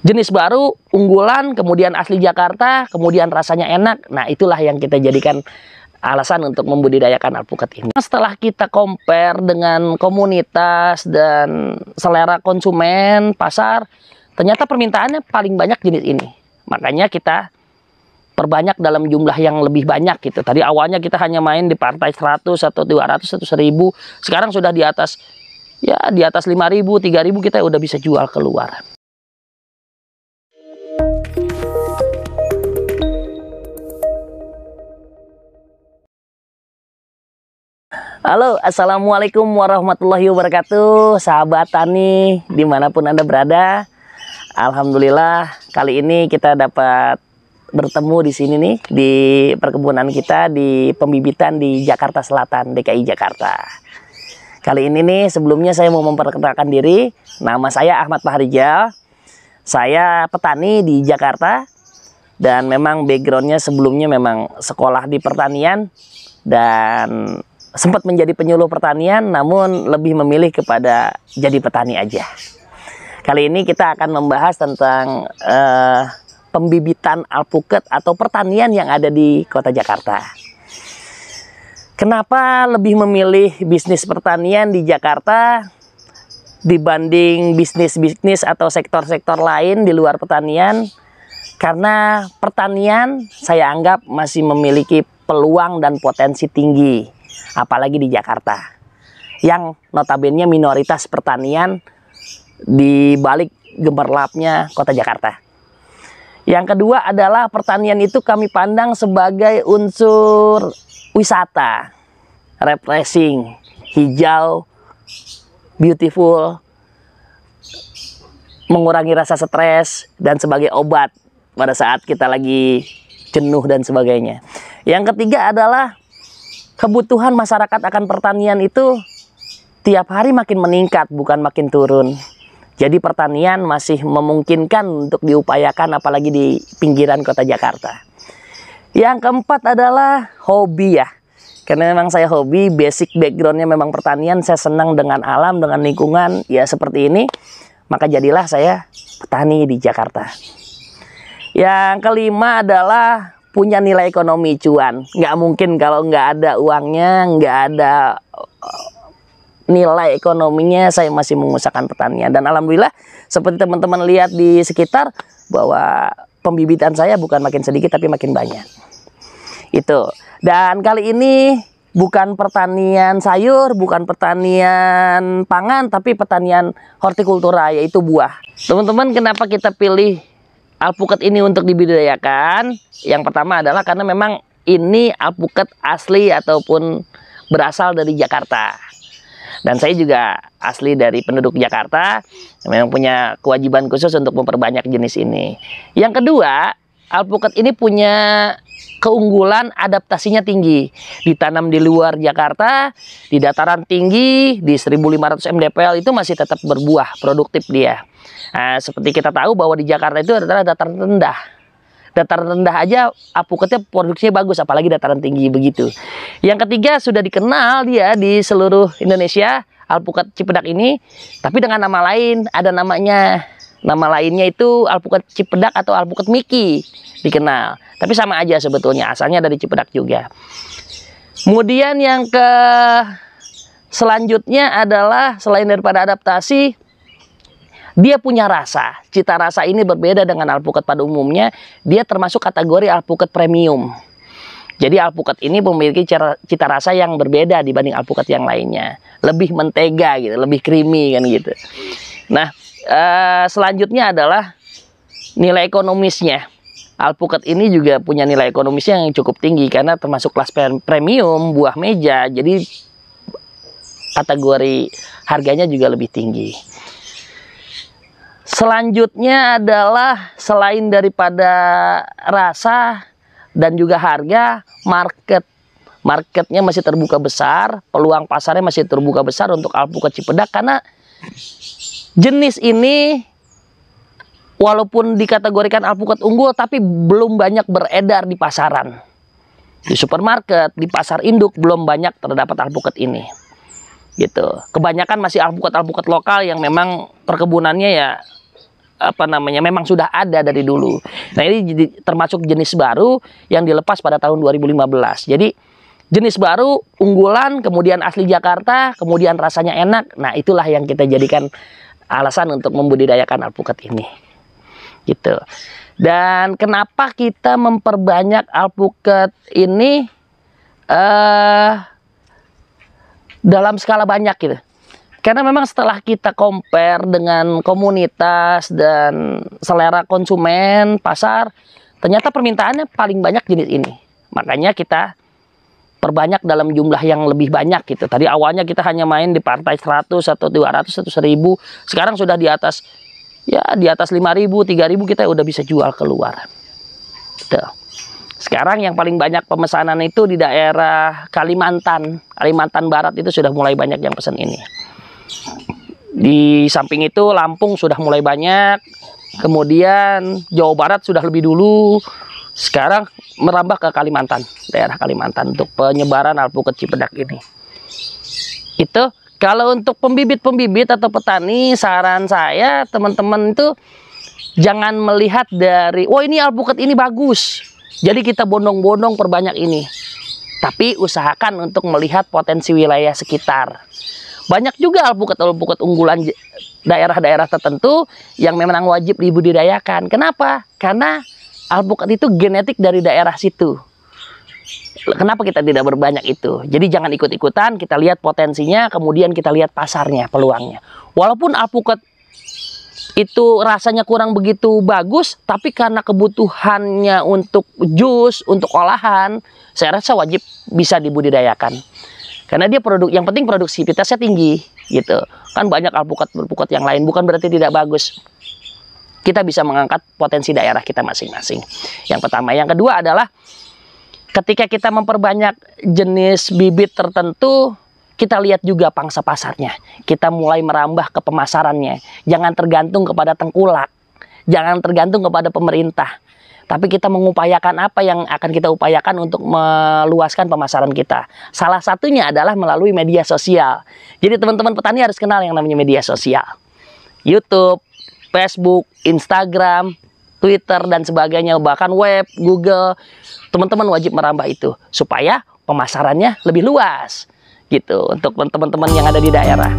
jenis baru, unggulan, kemudian asli Jakarta, kemudian rasanya enak. Nah, itulah yang kita jadikan alasan untuk membudidayakan alpukat ini. Setelah kita compare dengan komunitas dan selera konsumen pasar, ternyata permintaannya paling banyak jenis ini. Makanya kita perbanyak dalam jumlah yang lebih banyak gitu. Tadi awalnya kita hanya main di partai 100 atau 200 atau 1000. Sekarang sudah di atas, ya di atas 5.000, 3.000 kita udah bisa jual keluar. Halo, assalamualaikum warahmatullahi wabarakatuh, sahabat tani dimanapun Anda berada. Alhamdulillah kali ini kita dapat bertemu di sini nih di perkebunan kita di pembibitan di Jakarta Selatan, DKI Jakarta. Kali ini nih sebelumnya saya mau memperkenalkan diri. Nama saya Ahmad Fahrijal. Saya petani di Jakarta dan memang backgroundnya sebelumnya memang sekolah di pertanian dan sempat menjadi penyuluh pertanian, namun lebih memilih kepada jadi petani aja. Kali ini kita akan membahas tentang pembibitan alpukat atau pertanian yang ada di kota Jakarta. Kenapa lebih memilih bisnis pertanian di Jakarta dibanding bisnis-bisnis atau sektor-sektor lain di luar pertanian? Karena pertanian saya anggap masih memiliki peluang dan potensi tinggi. Apalagi di Jakarta, yang notabene minoritas pertanian di balik gemerlapnya kota Jakarta. Yang kedua adalah pertanian itu kami pandang sebagai unsur wisata, refreshing, hijau, beautiful, mengurangi rasa stres, dan sebagai obat pada saat kita lagi jenuh dan sebagainya. Yang ketiga adalah kebutuhan masyarakat akan pertanian itu tiap hari makin meningkat, bukan makin turun. Jadi pertanian masih memungkinkan untuk diupayakan apalagi di pinggiran kota Jakarta. Yang keempat adalah hobi ya. Karena memang saya hobi, basic backgroundnya memang pertanian, saya senang dengan alam, dengan lingkungan, ya seperti ini. Maka jadilah saya petani di Jakarta. Yang kelima adalah punya nilai ekonomi cuan. Nggak mungkin kalau nggak ada uangnya, nggak ada nilai ekonominya, saya masih mengusahakan pertanian. Dan alhamdulillah seperti teman-teman lihat di sekitar bahwa pembibitan saya bukan makin sedikit tapi makin banyak. Itu. Dan kali ini bukan pertanian sayur, bukan pertanian pangan, tapi pertanian hortikultura, yaitu buah. Teman-teman, kenapa kita pilih alpukat ini untuk dibudidayakan? Yang pertama adalah karena memang ini alpukat asli ataupun berasal dari Jakarta. Dan saya juga asli dari penduduk Jakarta, memang punya kewajiban khusus untuk memperbanyak jenis ini. Yang kedua, alpukat ini punya keunggulan adaptasinya tinggi. Ditanam di luar Jakarta, di dataran tinggi, di 1500 mdpl itu masih tetap berbuah, produktif dia. Nah, seperti kita tahu bahwa di Jakarta itu adalah dataran rendah. Dataran rendah aja alpukatnya produksinya bagus, apalagi dataran tinggi begitu. Yang ketiga, sudah dikenal dia di seluruh Indonesia, alpukat Cipedak ini, tapi dengan nama lain, ada namanya. Nama lainnya itu alpukat Cipedak atau alpukat Miki dikenal. Tapi sama aja sebetulnya, asalnya dari Cipedak juga. Kemudian yang selanjutnya adalah selain daripada adaptasi, dia punya rasa. Cita rasa ini berbeda dengan alpukat pada umumnya. Dia termasuk kategori alpukat premium. Jadi alpukat ini memiliki cita rasa yang berbeda dibanding alpukat yang lainnya. Lebih mentega gitu, lebih creamy kan gitu. Nah, selanjutnya adalah nilai ekonomisnya. Alpukat ini juga punya nilai ekonomisnya yang cukup tinggi karena termasuk kelas premium, buah meja. Jadi kategori harganya juga lebih tinggi. Selanjutnya adalah selain daripada rasa dan juga harga, marketnya masih terbuka besar, peluang pasarnya masih terbuka besar untuk alpukat Cipedak karena jenis ini walaupun dikategorikan alpukat unggul tapi belum banyak beredar di pasaran. Di supermarket, di pasar induk belum banyak terdapat alpukat ini. Gitu. Kebanyakan masih alpukat-alpukat lokal yang memang perkebunannya ya apa namanya, memang sudah ada dari dulu. Nah, ini termasuk jenis baru yang dilepas pada tahun 2015. Jadi jenis baru, unggulan, kemudian asli Jakarta, kemudian rasanya enak. Nah, itulah yang kita jadikan alasan untuk membudidayakan alpukat ini. Gitu. Dan kenapa kita memperbanyak alpukat ini dalam skala banyak gitu? Karena memang setelah kita compare dengan komunitas dan selera konsumen pasar, ternyata permintaannya paling banyak jenis ini. Makanya kita perbanyak dalam jumlah yang lebih banyak gitu. Tadi awalnya kita hanya main di partai 100 atau 200 atau 1000. Sekarang sudah di atas, ya di atas 5.000, 3.000 kita udah bisa jual keluar. Gitu. Sekarang yang paling banyak pemesanan itu di daerah Kalimantan Barat, itu sudah mulai banyak yang pesan ini. Di samping itu Lampung sudah mulai banyak, kemudian Jawa Barat sudah lebih dulu, sekarang merambah ke Kalimantan, daerah Kalimantan untuk penyebaran alpukat Cipedak ini. Itu kalau untuk pembibit atau petani, saran saya teman-teman itu jangan melihat dari, wah ini alpukat ini bagus, jadi kita bondong-bondong perbanyak ini. Tapi usahakan untuk melihat potensi wilayah sekitar. Banyak juga alpukat unggulan daerah-daerah tertentu yang memang wajib dibudidayakan. Kenapa? Karena alpukat itu genetik dari daerah situ. Kenapa kita tidak berbanyak itu? Jadi jangan ikut-ikutan, kita lihat potensinya, kemudian kita lihat pasarnya, peluangnya. Walaupun alpukat itu rasanya kurang begitu bagus, tapi karena kebutuhannya untuk jus, untuk olahan, saya rasa wajib bisa dibudidayakan. Karena dia yang penting produksivitasnya tinggi, gitu. Kan banyak alpukat yang lain, bukan berarti tidak bagus. Kita bisa mengangkat potensi daerah kita masing-masing. Yang pertama. Yang kedua adalah ketika kita memperbanyak jenis bibit tertentu, kita lihat juga pangsa pasarnya. Kita mulai merambah ke pemasarannya. Jangan tergantung kepada tengkulak. Jangan tergantung kepada pemerintah. Tapi kita mengupayakan apa yang akan kita upayakan untuk meluaskan pemasaran kita. Salah satunya adalah melalui media sosial. Jadi teman-teman petani harus kenal yang namanya media sosial. YouTube, Facebook, Instagram, Twitter, dan sebagainya. Bahkan web, Google. Teman-teman wajib merambah itu. Supaya pemasarannya lebih luas. Gitu. Untuk teman-teman yang ada di daerah.